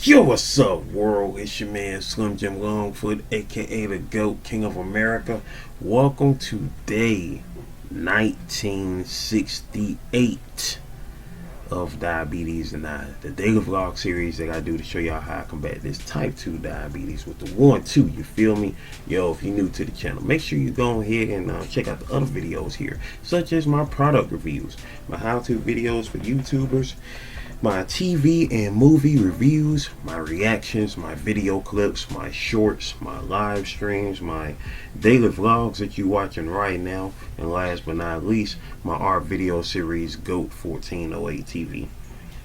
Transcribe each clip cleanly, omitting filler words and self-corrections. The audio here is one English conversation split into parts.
Yo, what's up, world? It's your man Slim Jim Longfoot, aka the GOAT, King of America. Welcome to day 1968 of Diabetes and I, the daily vlog series that I do to show y'all how I combat this type 2 diabetes with the 1-2. You feel me? Yo, if you're new to the channel, make sure you go ahead and check out the other videos here, such as my product reviews, my how-to videos for YouTubers, my TV and movie reviews, my reactions, my video clips, my shorts, my live streams, my daily vlogs that you're watching right now, and last but not least, my art video series GOAT 1408 TV.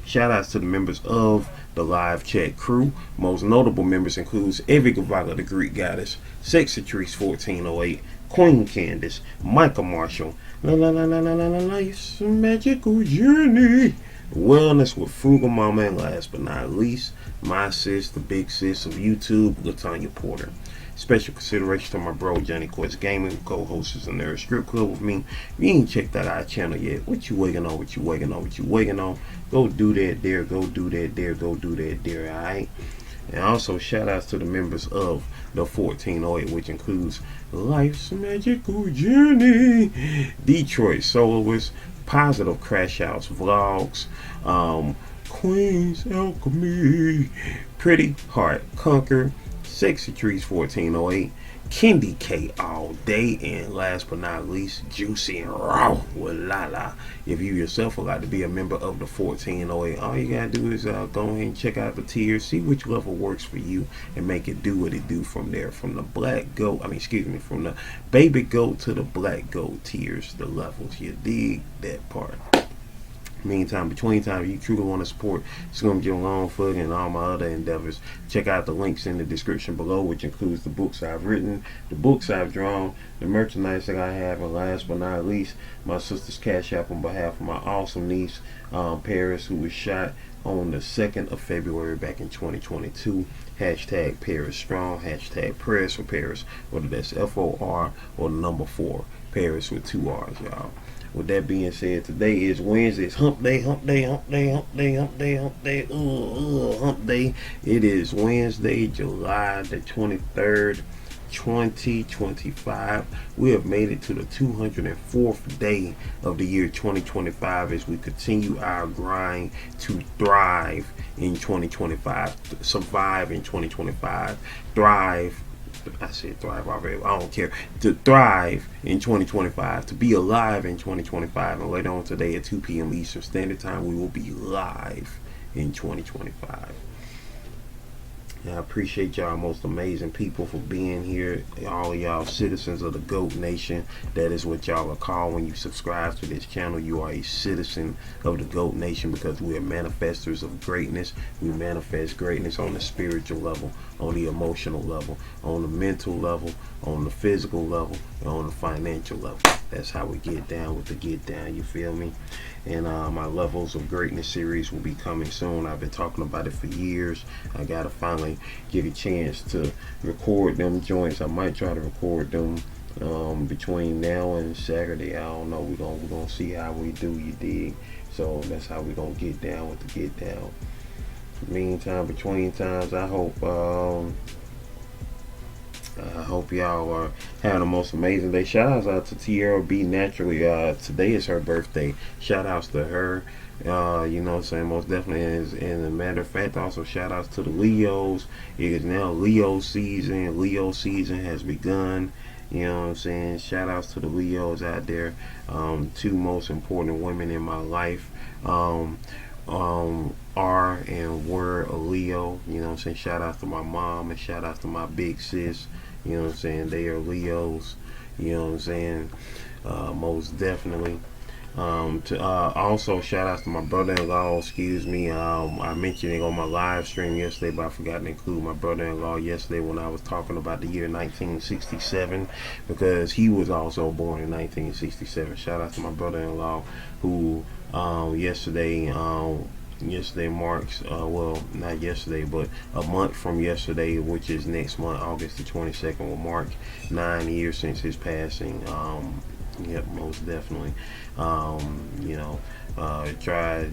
Shout outs to the members of the live chat crew. Most notable members includes Evie Gavala, the Greek goddess, Sexatrice 1408, Queen Candace, Michael Marshall, Life's a Magical Journey, Wellness with Frugal Mama, and last but not least, my sis, the big sis of YouTube, Latanya Porter. Special consideration to my bro Johnny Quest Gaming, who co-hosts in their strip club with me. If you ain't checked out our channel yet, what you waiting on? What you waiting on? What you waiting on? Go do that there. Go do that there. Go do that there. All right. And also shout outs to the members of the 1408, which includes Life's Magical Journey, Detroit Soloists, Positive Crash Outs Vlogs, Queen's Alchemy, Pretty Heart Conquer, Sexatrice 1408, Kendi K All Day, and last but not least, Juicy and Raw with Lala. If you yourself would like to be a member of the 1408, all you gotta do is go ahead and check out the tiers, see which level works for you, and make it do what it do from there. From the black goat, from the baby goat to the black goat tiers, the levels. You dig that part? Meantime, between time, if you truly want to support Slim Jim Longfoot and all my other endeavors, check out the links in the description below, which includes the books I've written, the books I've drawn, the merchandise that I have, and last but not least, my sister's cash app on behalf of my awesome niece, Paris, who was shot on the 2nd of February back in 2022. Hashtag Paris Strong, hashtag prayers for Paris, whether that's FOR or the number 4, Paris with 2 R's, y'all. With that being said, today is Wednesday. It's hump day, hump day, hump day, hump day, hump day, hump day, hump day. It is Wednesday, July the 23rd, 2025. We have made it to the 204th day of the year 2025 as we continue our grind to thrive in 2025, survive in 2025, thrive. I said thrive already. I don't care. To thrive in 2025, to be alive in 2025, and later on today at 2 p.m. Eastern Standard Time, we will be live in 2025. And I appreciate y'all most amazing people for being here. All of y'all citizens of the GOAT Nation. That is what y'all are called when you subscribe to this channel. You are a citizen of the GOAT Nation because we are manifestors of greatness. We manifest greatness on the spiritual level, on the emotional level, on the mental level, on the physical level, and on the financial level. That's how we get down with the get down, you feel me? And my Levels of Greatness series will be coming soon. I've been talking about it for years. I gotta finally get a chance to record them joints. I might try to record them between now and Saturday. I don't know. We're gonna see how we do, you dig? So that's how we're gonna get down with the get down. Meantime, between times, I hope y'all are having the most amazing day. Shout outs out to Tierra B Naturally. Today is her birthday. Shout outs to her. You know what I'm saying? Most definitely is. And a matter of fact, also shout outs to the Leos. It is now Leo season. Leo season has begun. You know what I'm saying? Shout outs to the Leos out there. 2 most important women in my life are and were a Leo. You know what I'm saying? Shout out to my mom and shout out to my big sis. You know what I'm saying? They are Leos. You know what I'm saying? Most definitely. Also shout out to my brother-in-law. Excuse me. I mentioned it on my live stream yesterday, but I forgot to include my brother-in-law yesterday when I was talking about the year 1967 because he was also born in 1967. Shout out to my brother-in-law who yesterday marks well, not yesterday, but a month from yesterday, which is next month, August the 22nd, will mark 9 years since his passing. Yep, most definitely. You know, try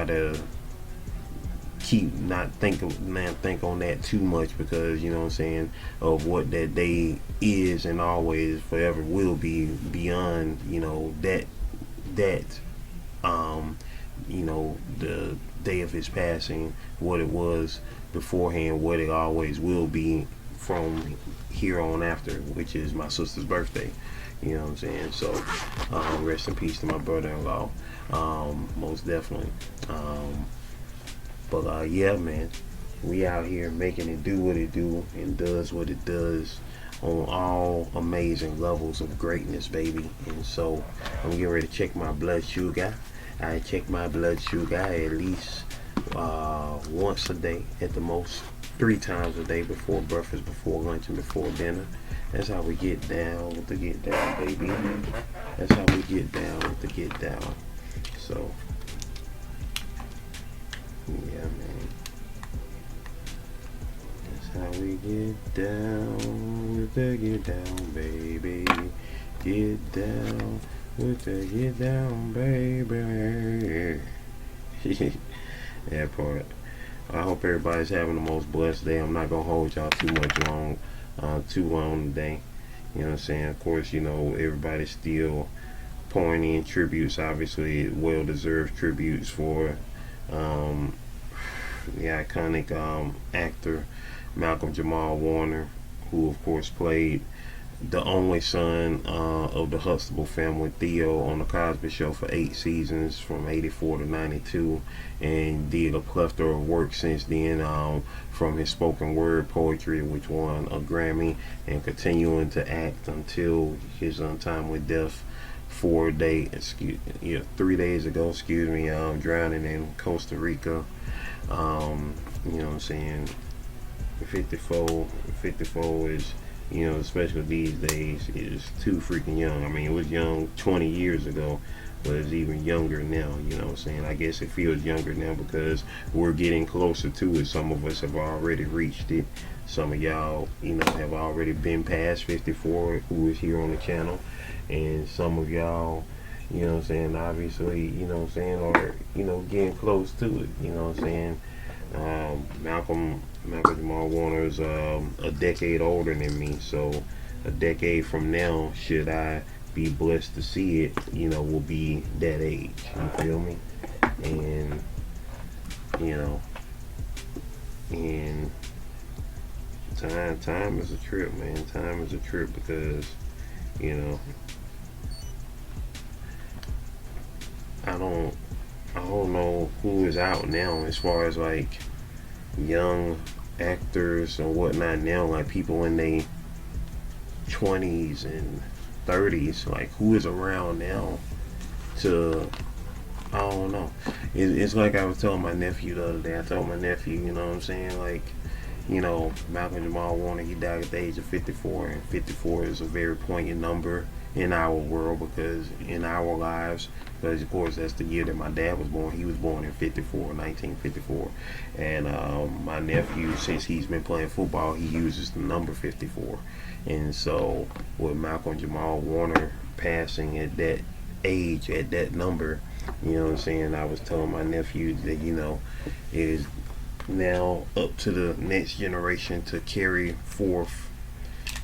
to keep not think on that too much, because you know what I'm saying, of what that day is and always forever will be beyond, you know, that you know, the day of his passing, what it was beforehand, what it always will be from here on after, which is my sister's birthday. You know what I'm saying? So rest in peace to my brother-in-law, most definitely. But yeah, man, we out here making it do what it do and does what it does on all amazing levels of greatness, baby. And so I'm getting ready to check my blood sugar. I check my blood sugar at least once a day, at the most 3 times a day, before breakfast, before lunch, and before dinner. That's how we get down with the get down, baby. That's how we get down with the get down. So, yeah, man. That's how we get down with the get down, baby. Get down with the get down, baby. That part. I hope everybody's having the most blessed day. I'm not gonna hold y'all too long today. You know what I'm saying? Of course, you know, everybody's still pouring in tributes, obviously well-deserved tributes for the iconic actor Malcolm Jamal Warner, who of course played the only son of the Huxtable family, Theo, on the Cosby Show for 8 seasons from 84 to 92, and did a plethora of work since then, from his spoken word poetry, which won a Grammy, and continuing to act until his untimely death 3 days ago, drowning in Costa Rica. You know what I'm saying? 54 is, you know, especially these days, is too freaking young. I mean, it was young 20 years ago, but it's even younger now. You know what I'm saying? I guess it feels younger now because we're getting closer to it. Some of us have already reached it. Some of y'all, you know, have already been past 54, who is here on the channel. And some of y'all, you know what I'm saying, obviously, you know what I'm saying, are, you know, getting close to it. You know what I'm saying? Malcolm Jamal Warner is a decade older than me, so a decade from now, should I be blessed to see it, you know, will be that age. You feel me? And you know, and time is a trip, man. Time is a trip, because you know, I don't know who is out now as far as like young actors and whatnot now, like people in their 20s and 30s, like who is around now to, I don't know. It's like I was telling my nephew the other day. I told my nephew, you know what I'm saying, like, you know, Malcolm Jamal Warner, he died at the age of 54, and 54 is a very poignant number in our world, because in our lives, because of course that's the year that my dad was born. He was born in 1954, and my nephew, since he's been playing football, he uses the number 54. And so with Malcolm Jamal Warner passing at that age, at that number, you know what I'm saying, I was telling my nephew that, you know, it is now up to the next generation to carry forth,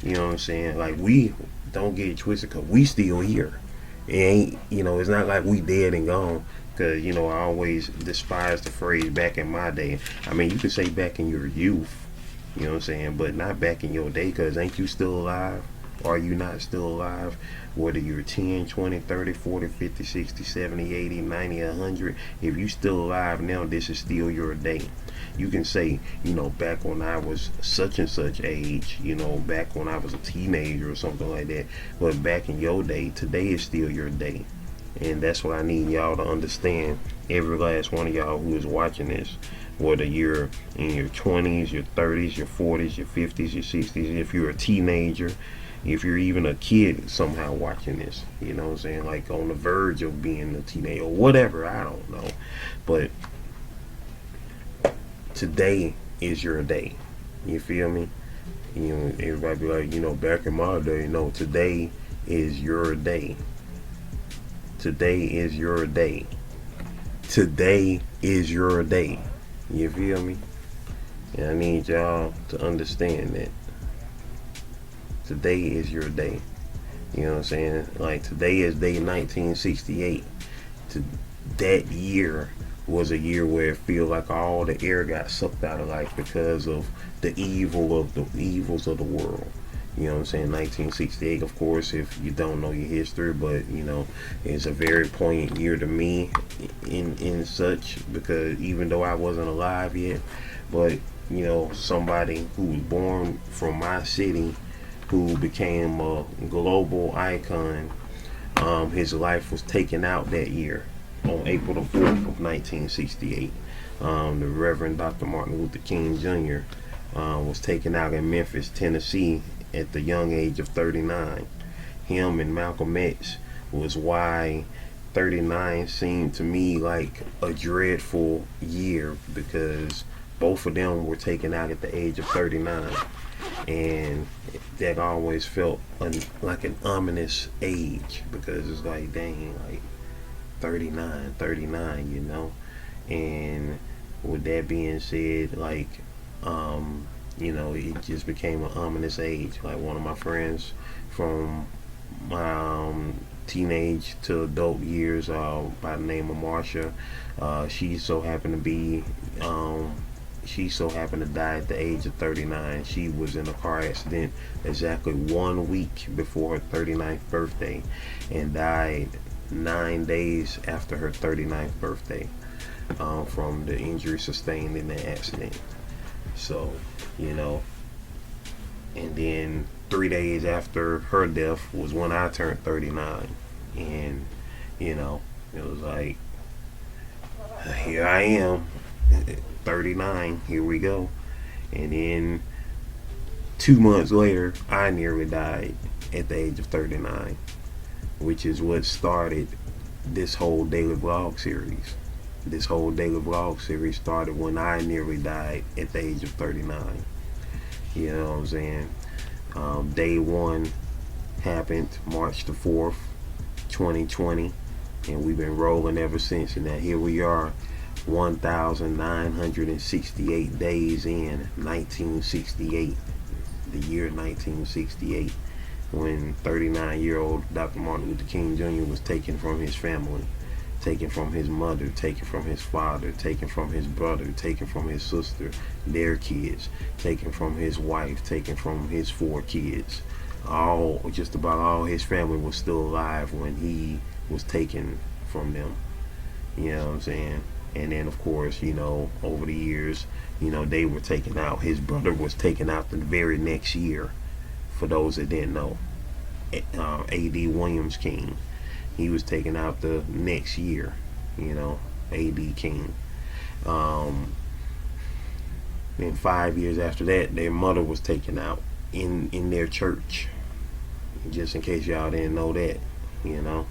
you know what I'm saying, like, we don't get it twisted, because we still here. It ain't, you know, it's not like we dead and gone, because, you know, I always despise the phrase back in my day. I mean, you could say back in your youth, you know what I'm saying, but not back in your day, because ain't you still alive? Are you not still alive? Whether you're 10, 20, 30, 40, 50, 60, 70, 80, 90, 100, if you still alive now, this is still your day. You can say, you know, back when I was such and such age, you know, back when I was a teenager or something like that, but back in your day, today is still your day. And that's what I need y'all to understand, every last one of y'all who is watching this, whether you're in your 20s, your 30s, your 40s, your 50s, your 60s, if you're a teenager, if you're even a kid somehow watching this, you know what I'm saying, like on the verge of being a teenager or whatever, I don't know, but today is your day. You feel me? You know, everybody be like, you know, back in my day. No, today is your day. Today is your day. Today is your day. You feel me? And I need y'all to understand that today is your day. You know what I'm saying? Like, today is day 1968. To that year was a year where it feels like all the air got sucked out of life because of the evils of the world. You know what I'm saying? 1968, of course, if you don't know your history, but you know, it's a very poignant year to me in such, because even though I wasn't alive yet, but you know, somebody who was born from my city, who became a global icon, his life was taken out that year on April the 4th of 1968. The Reverend Dr. Martin Luther King Jr. Was taken out in Memphis, Tennessee at the young age of 39. Him and Malcolm X was why 39 seemed to me like a dreadful year, because both of them were taken out at the age of 39. And that always felt like an ominous age, because it's like, dang, like 39, you know. And with that being said, like, you know, it just became an ominous age. Like, one of my friends from my teenage to adult years, by the name of Marsha, she so happened to die at the age of 39. She was in a car accident exactly 1 week before her 39th birthday, and died 9 days after her 39th birthday, from the injury sustained in the accident. So, you know, and then 3 days after her death was when I turned 39. And, you know, it was like, here I am, 39, here we go. And then 2 months later, I nearly died at the age of 39, which is what started this whole daily vlog series. This whole daily vlog series started when I nearly died at the age of 39. You know what I'm saying? Day one happened March the 4th, 2020, and we've been rolling ever since. And now here we are, 1,968 days in 1968, the year 1968, when 39-year-old Dr. Martin Luther King Jr. was taken from his family, taken from his mother, taken from his father, taken from his brother, taken from his sister, their kids, taken from his wife, taken from his 4 kids. Just about all his family was still alive when he was taken from them. You know what I'm saying? And then, of course, you know, over the years, you know, they were taken out. His brother was taken out the very next year. For those that didn't know, A.D. Williams King, he was taken out the next year, you know, A.D. King. Then 5 years after that, their mother was taken out in their church. Just in case y'all didn't know that, you know.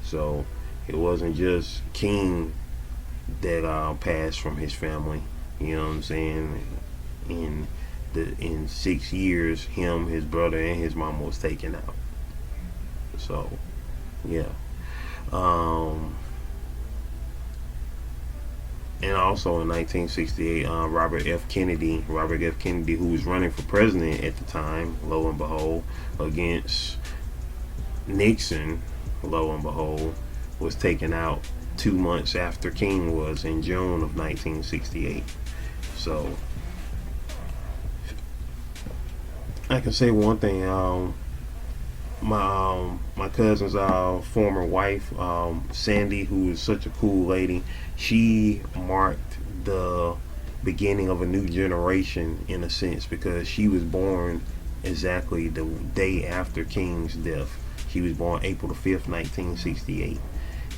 So it wasn't just King that passed from his family, you know what I'm saying. In 6 years, him, his brother, and his mama was taken out. So yeah. And also in 1968, Robert F. Kennedy, who was running for president at the time, lo and behold, against Nixon, lo and behold, was taken out 2 months after King was, in June of 1968. So I can say one thing. My cousin's former wife, Sandy, who is such a cool lady, she marked the beginning of a new generation in a sense, because she was born exactly the day after King's death. She was born April the 5th, 1968.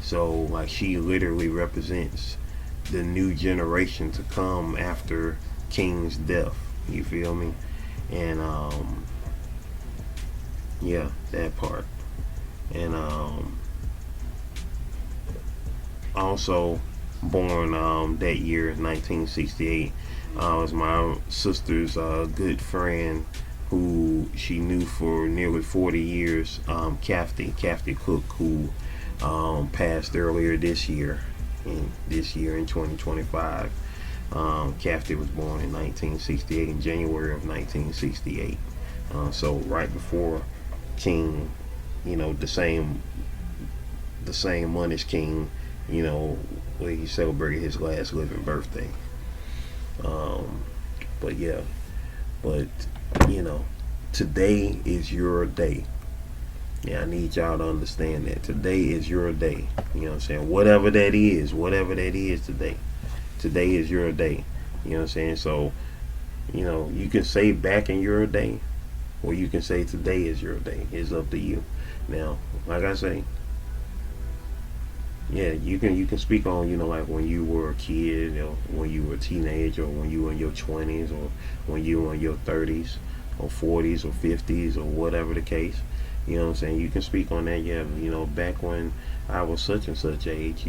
So like, she literally represents the new generation to come after King's death. You feel me? And yeah, that part. And also born that year, 1968, was my sister's good friend, who she knew for nearly 40 years, Kathy Cook, who passed earlier this year in 2025. Cafty was born in 1968, in January of 1968. So right before King, the same month as King, where he celebrated his last living birthday. Um, but yeah, but you know, today is your day. Yeah, I need y'all to understand that today is your day. You know what I'm saying? Whatever that is today. Today is your day. You know what I'm saying? So, you can say back in your day, or you can say today is your day. It's up to you. Now, like I say, yeah, you can speak on, like when you were a kid, or when you were a teenager, or when you were in your 20s, or when you were in your 30s, or 40s, or 50s, or whatever the case. You know what I'm saying? You can speak on that. Yeah, back when I was such and such age,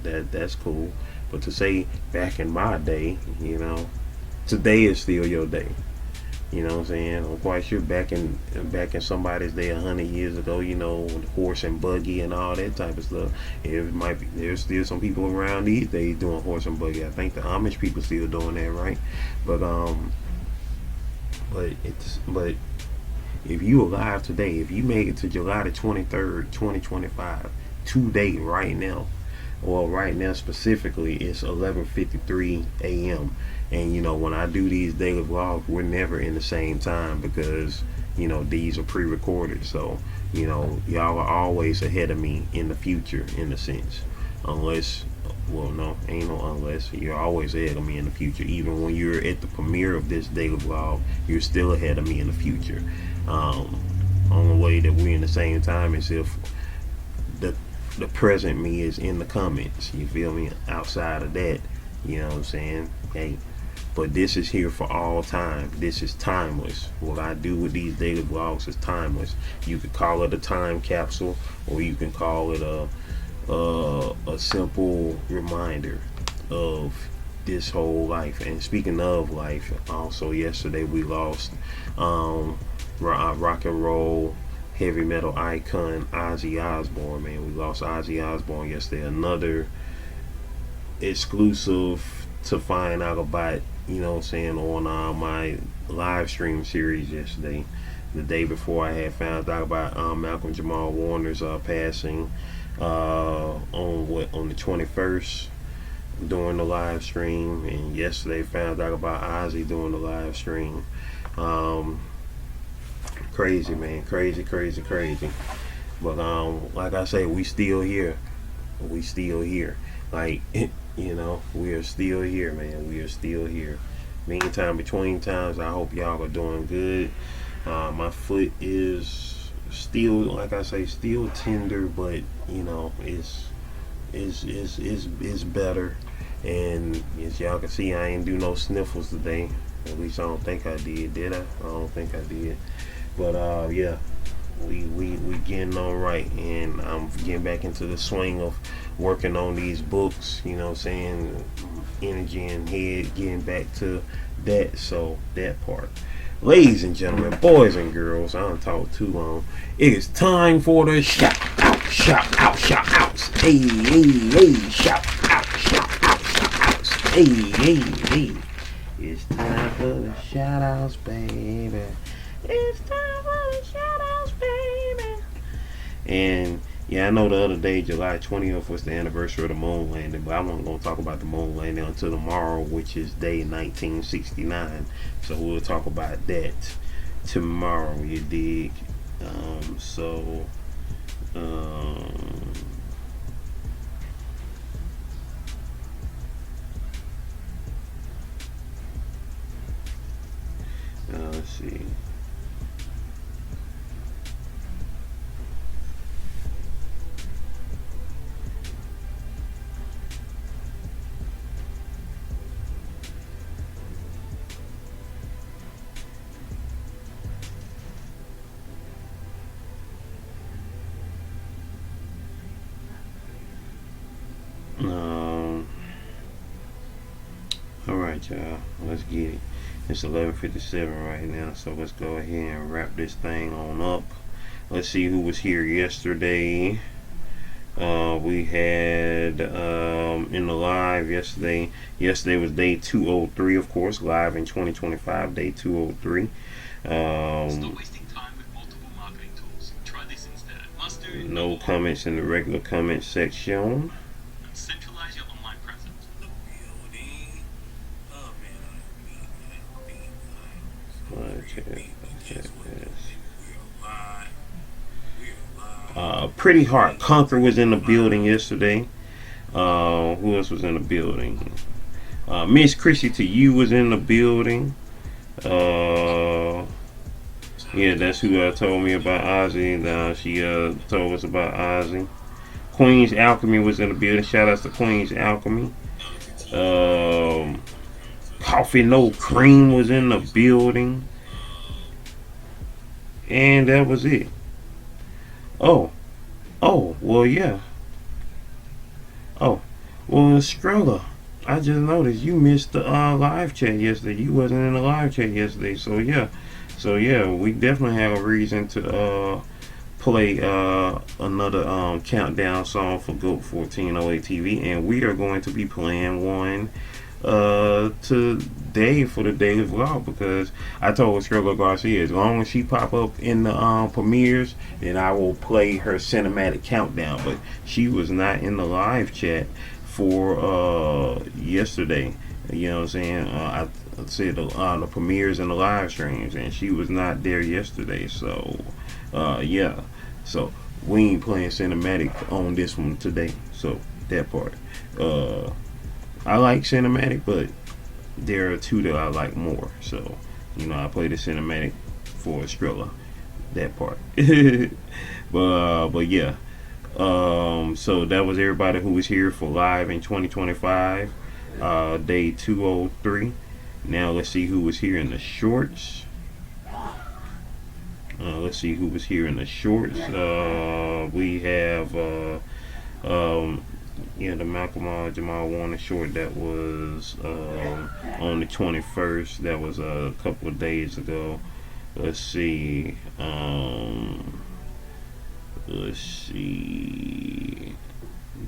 that's cool. But to say back in my day, today is still your day. You know what I'm saying? I'm quite sure back in somebody's day 100 years ago, horse and buggy and all that type of stuff. There's still some people around these days doing horse and buggy. I think the Amish people still doing that, right? But if you alive today, if you made it to July the 23rd, 2025, today, right now, well, right now specifically, it's 11:53 a.m. And when I do these daily vlogs, we're never in the same time because these are pre-recorded. So y'all are always ahead of me in the future, in a sense. Unless, well, no, ain't no unless. You're always ahead of me in the future. Even when you're at the premiere of this daily vlog, you're still ahead of me in the future. Only way that we're in the same time is if the present me is in the comments. You feel me? Outside of that, you know what I'm saying? Hey, but this is here for all time. This is timeless. What I do with these daily vlogs is timeless. You could call it a time capsule, or you can call it a simple reminder of this whole life. And speaking of life, also yesterday we lost rock and roll heavy metal icon Ozzy Osbourne. Man, we lost Ozzy Osbourne yesterday. Another exclusive to find out about, on my live stream series yesterday. The day before, I had found out about Malcolm Jamal Warner's passing on the 21st during the live stream, and yesterday found out about Ozzy during the live stream. Crazy, man, crazy. But like I say, we still here. Like, we are still here, man. We are still here. Meantime, between times, I hope y'all are doing good. My foot is still, like I say, still tender, but it's better. And as y'all can see, I ain't do no sniffles today. At least I don't think I did I? I don't think I did. But yeah, we getting on right, and I'm getting back into the swing of working on these books, saying, energy and head, getting back to that. So that part, ladies and gentlemen, boys and girls, I don't talk too long. It is time for the shout outs. Hey, shout outs. Hey. It's time for the shout outs, baby. It's time for the shout outs, baby. And yeah, I know the other day, July 20th, was the anniversary of the moon landing, but I wasn't going to talk about the moon landing until tomorrow, which is day 1969. So we'll talk about that tomorrow, you dig? Let's see. Alright, y'all, let's get it. It's 11:57 right now, so let's go ahead and wrap this thing on up. Let's see who was here yesterday. We had in the live yesterday. Yesterday was day 203, of course, live in 2025, day 203. Stop wasting time with multiple marketing tools. Try this instead. Mustard. No comments in the regular comment section. Centralize your online presence. The building. Oh man, Pretty Heart Conquer was in the building yesterday. Who else was in the building? Miss Chrissy to You was in the building. Yeah, that's who told me about Ozzy. She told us about Ozzy. Queen's Alchemy was in the building. Shout out to Queen's Alchemy. Coffee No Cream was in the building. And that was it. Oh, well, yeah. Oh, well, Strella, I just noticed you missed the live chat yesterday. You wasn't in the live chat yesterday, so yeah, we definitely have a reason to play another countdown song for GOAT 1408 TV, and we are going to be playing one today for the daily vlog, because I told Strella Garcia as long as she pop up in the premieres, then I will play her cinematic countdown. But she was not in the live chat for yesterday. You know what I'm saying? I said the premieres and the live streams, and she was not there yesterday. So yeah, so we ain't playing cinematic on this one today. So that part. I like cinematic, but there are two that I like more. So, I play the cinematic for Strella, that part. but yeah. So that was everybody who was here for live in 2025, day 203. Now let's see who was here in the shorts. We have the Malcolm Jamal Warner short that was on the 21st. That was a couple of days ago. Let's see.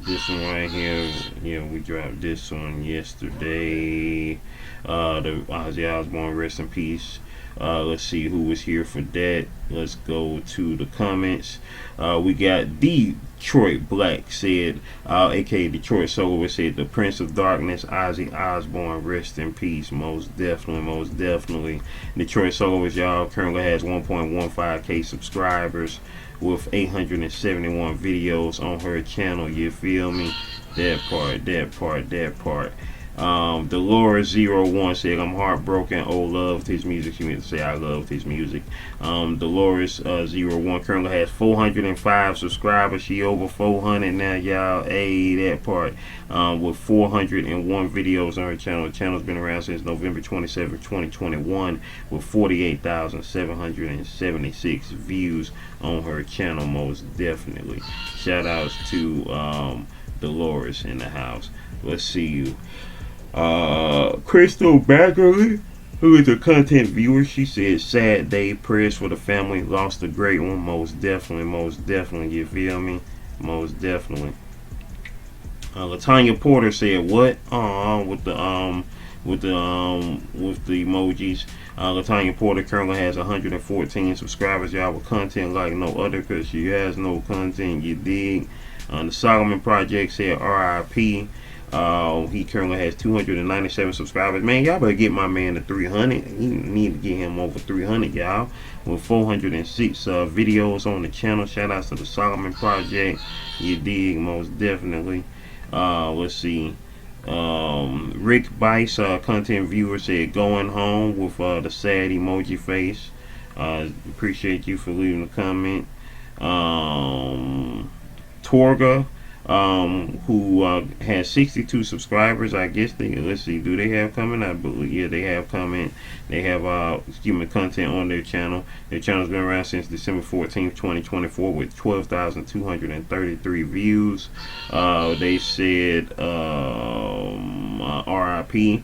This one right here. We dropped this one yesterday. The Ozzy Osbourne, rest in peace. Let's see who was here for that. Let's go to the comments. We got Detroit Black said, aka Detroit Solar, said, the Prince of Darkness, Ozzy Osbourne, rest in peace. Most definitely. Detroit Solar, y'all, currently has 1.15k subscribers with 871 videos on her channel. You feel me? That part. Dolores01 said, I'm heartbroken. Loved his music. She meant to say I loved his music. Dolores01 currently has 405 subscribers. She over 400 now, y'all. Hey, that part. With 401 videos on her channel. The channel's been around since November 27, 2021, with 48,776 views on her channel. Most definitely. Shout outs to Dolores in the house. Let's see you. Crystal Baggerly, who is a content viewer, she said, sad day, prayers for the family, lost a great one. Most definitely, you feel me? Most definitely. Latanya Porter said, what? With the emojis. Latanya Porter currently has 114 subscribers, y'all, with content like no other, because she has no content, you dig? The Solomon Project said, RIP. He currently has 297 subscribers. Man, y'all better get my man to 300. He need to get him over 300, y'all. With 406 videos on the channel. Shout outs to the Solomon Project. You dig? Most definitely. Let's see. Rick Bice, content viewer, said going home with the sad emoji face. Appreciate you for leaving a comment. Torga, who has 62 subscribers. I guess let's see, do they have comment? I believe, yeah, they have comment. They have content on their channel. Their channel's been around since December 14th, 2024, with 12,233 views. They said RIP.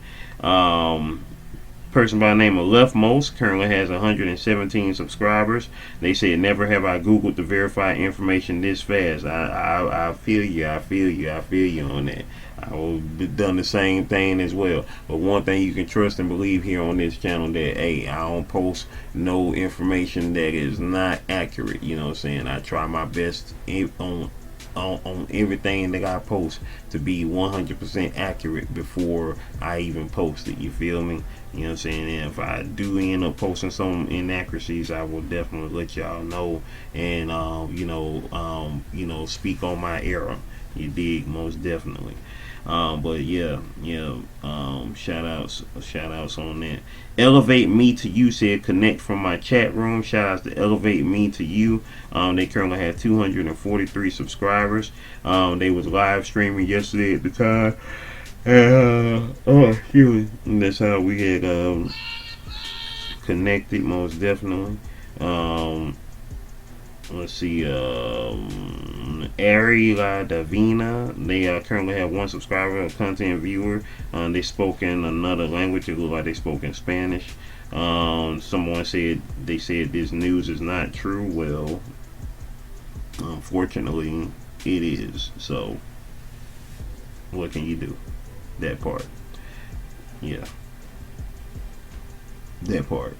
Person by the name of Leftmost currently has 117 subscribers. They said, never have I Googled to verify information this fast. I feel you. I feel you on that. I will be done the same thing as well. But one thing you can trust and believe here on this channel, that hey, I don't post no information that is not accurate. You know what I'm saying? I try my best on everything that I post to be 100% accurate before I even post it. You feel me? You know what I'm saying? And if I do end up posting some inaccuracies, I will definitely let y'all know, and speak on my error. You dig? Most definitely. But yeah, shout outs on that. Elevate Me to You said, connect from my chat room. Shout outs to Elevate Me to You. They currently have 243 subscribers. They was live streaming yesterday at the time. That's how we had connected, most definitely. Let's see, Ari La Davina, they currently have 1 subscriber, a content viewer. They spoke in another language. It looked like they spoke in Spanish. Someone said, they said this news is not true. Well, unfortunately it is. So what can you do? That part. Yeah, that part.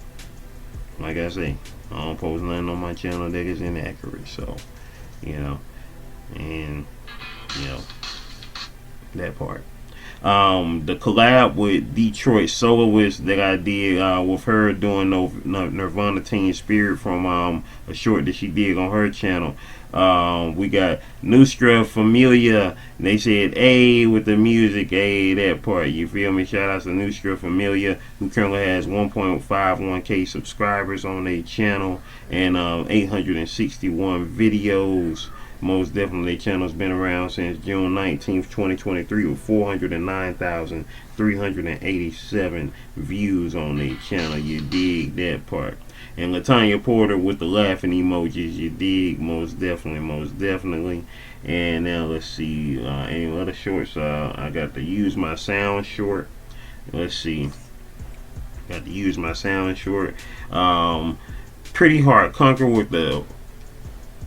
Like I say, I don't post nothing on my channel that is inaccurate. So, and that part. The collab with Detroit Soloist that I did with her doing Nirvana Teen Spirit from a short that she did on her channel. We got Nostra Familia. They said, "Hey," with the music, "Hey," that part. You feel me? Shout out to Nostra Familia, who currently has 1.51k subscribers on their channel and 861 videos. Most definitely, their channel's been around since June 19th, 2023, with 409,387 views on their channel. You dig? That part. And Latanya Porter with the laughing emojis. You dig? Most definitely. And now let's see, any other shorts. I got to use my sound short. Let's see. Got to use my sound short. Pretty Heart Conquer with the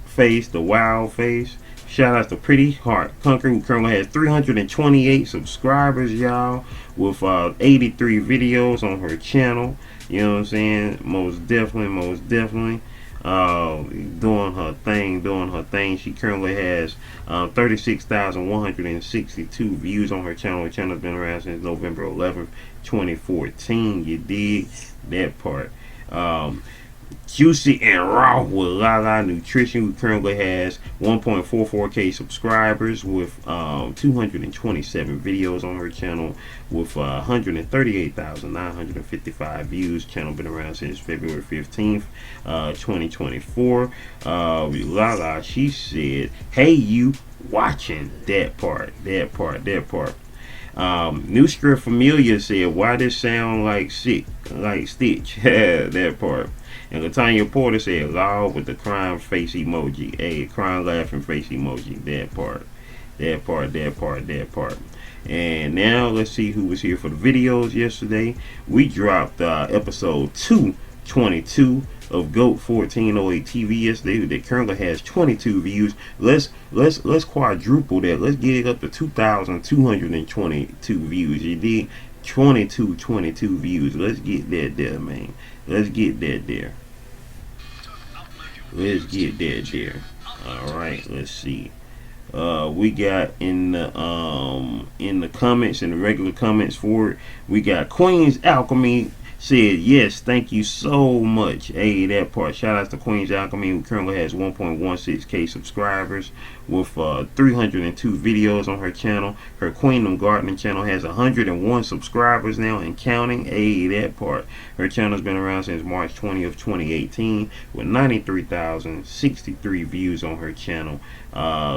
face, the wild face. Shout out to Pretty Heart Conquer, who currently has 328 subscribers, y'all, with 83 videos on her channel. You know what I'm saying? Most definitely. Doing her thing. She currently has 36,162 views on her channel. Her channel's been around since November 11th, 2014. You dig? That part. Juicy and Raw with Lala Nutrition, who currently has 1.44k subscribers with 227 videos on her channel with 138,955 views. Channel been around since February 15th, 2024. Lala, she said, "Hey, you watching?" That part. Nostra Familia said, "Why this sound like Stitch?" That part. And Latanya Porter said, "Loud," with the crying face emoji. Hey, crying laughing face emoji. That part. And now let's see who was here for the videos yesterday. We dropped episode 222 of GOAT 1408 TV yesterday. That currently has 22 views. Let's quadruple that. Let's get it up to 2,222 views. You did 22 views. Let's get that there, man. Let's get that there. All right, let's see. We got in the comments, in the regular comments for it, we got Queen's Alchemy said, "Yes, thank you so much." Hey, that part. Shout out to Queen's Alchemy, who currently has 1.16k subscribers with 302 videos on her channel. Her Queendom Gardening channel has 101 subscribers now and counting. Hey, that part. Her channel's been around since March 20th, 2018 with 93,063 views on her channel.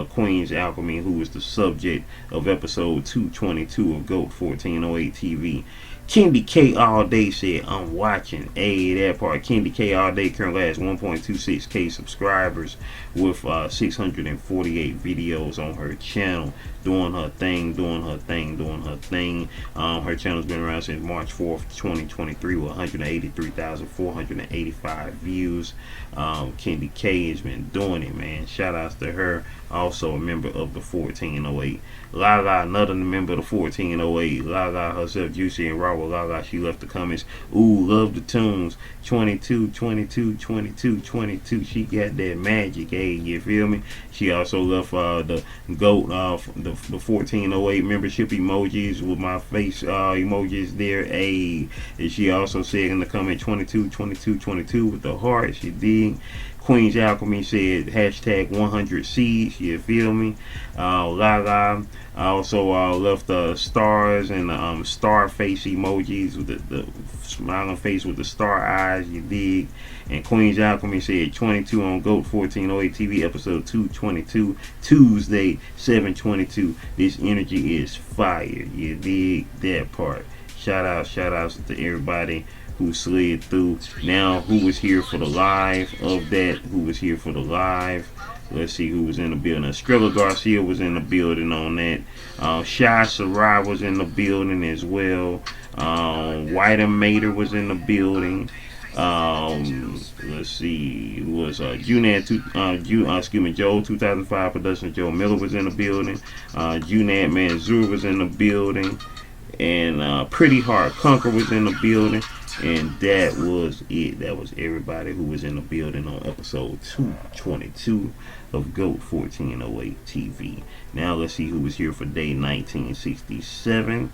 Queen's Alchemy, who is the subject of episode 222 of GOAT 1408 TV. Kendi K All Day said, "I'm watching." Hey, that part. Kendi K All Day currently has 1.26k subscribers with 648 videos on her channel. doing her thing, doing her thing, doing her thing. Her channel's been around since March 4th, 2023 with 183,485 views. Kendi K has been doing it, man. Shout outs to her. Also a member of the 1408. Lala, another member of the 1408. Lala herself, Juicy and Raw. Lala, she left the comments. Ooh, love the tunes. 22, 22, 22, 22. She got that magic, hey, you feel me? She also left the GOAT, the 1408 membership emojis with my face emojis there, hey. And she also said in the comment 22, 22, 22 with the heart. She did. Queen's Alchemy said hashtag 100 seeds, you feel me? Lala also left the stars and the star face emojis with the smiling face with the star eyes, you dig? And Queen's Alchemy said 22 on GOAT 1408 TV episode 222, Tuesday 7/22. This energy is fire, you dig? That part. Shout outs to everybody who slid through. Now, who was here for the live of that? Who was here for the live? Let's see who was in the building. Skrilla Garcia was in the building on that. Shy Sarai was in the building as well. White and Mater was in the building. Let's see, it was Joe 2005 production. Joe Miller was in the building. Junad Manzur was in the building. And Pretty Hard Conquer was in the building. And that was it. That was everybody who was in the building on episode 222 of GOAT 1408 TV. Now let's see who was here for day 1967.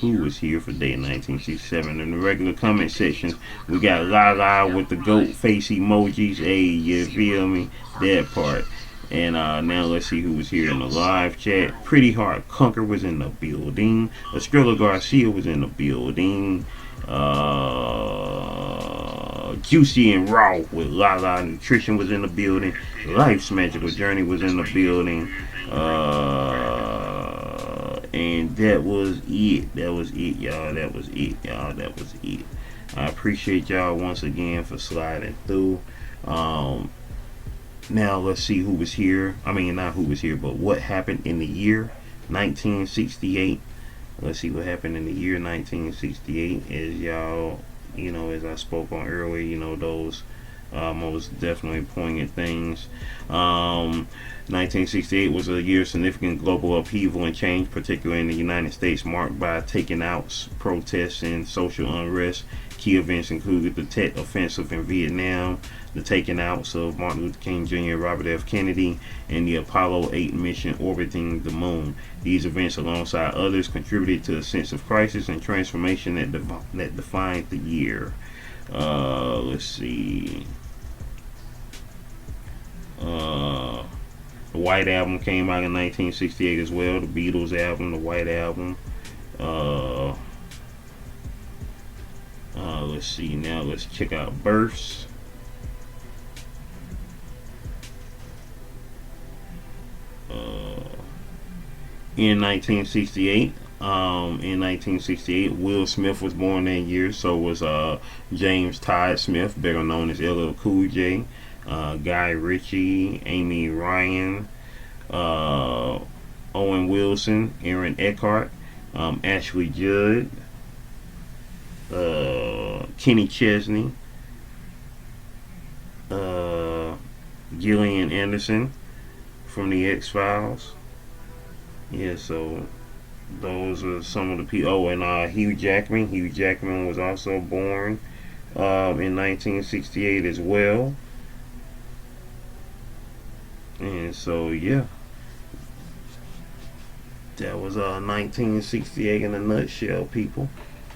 Who was here for day 1967? In the regular comment sections, we got Lala with the GOAT face emojis. Hey, you feel me? That part. And now let's see who was here in the live chat. Pretty Hard Conquer was in the building. Skrilla Garcia was in the building. Juicy and Raw with Lala Nutrition was in the building. Life's Magical Journey was in the building. And that was it. That was it, y'all. That was it, y'all. That was it. I appreciate y'all once again for sliding through. Now let's see who was here. I mean, not who was here, but what happened in the year 1968. Let's see what happened in the year 1968. As y'all, as I spoke on earlier, those most definitely poignant things. 1968 was a year of significant global upheaval and change, particularly in the United States, marked by taking outs, protests, and social unrest. Key events included the Tet Offensive in Vietnam, the taking outs of Martin Luther King Jr., Robert F. Kennedy, and the Apollo 8 mission orbiting the moon. These events, alongside others, contributed to a sense of crisis and transformation that defined the year. Let's see. The White Album came out in 1968 as well. The Beatles album, the White Album. Let's see. Now let's check out births. In 1968, Will Smith was born that year. So was James Todd Smith, better known as LL Cool J. Guy Ritchie, Amy Ryan, Owen Wilson, Aaron Eckhart, Ashley Judd, Kenny Chesney, Gillian Anderson from the X-Files. Yeah, so those are some of the people. Oh, and Hugh Jackman. Hugh Jackman was also born in 1968 as well. And so, yeah, that was 1968 in a nutshell, people.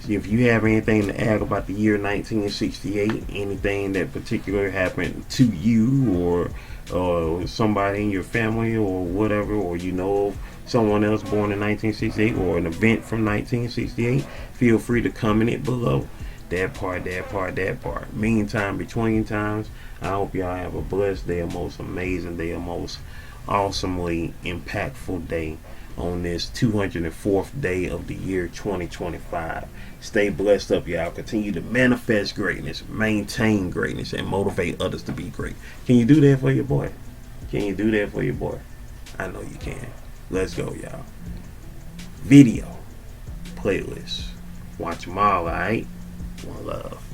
If you have anything to add about the year 1968, anything that particular happened to you or somebody in your family or whatever, or of someone else born in 1968 or an event from 1968, feel free to comment it below. That part. Meantime, between times, I hope y'all have a blessed day, a most amazing day, a most awesomely impactful day on this 204th day of the year 2025. Stay blessed up, y'all. Continue to manifest greatness, maintain greatness, and motivate others to be great. Can you do that for your boy? I know you can. Let's go, y'all. Video playlist. Watch them all, alright? One love.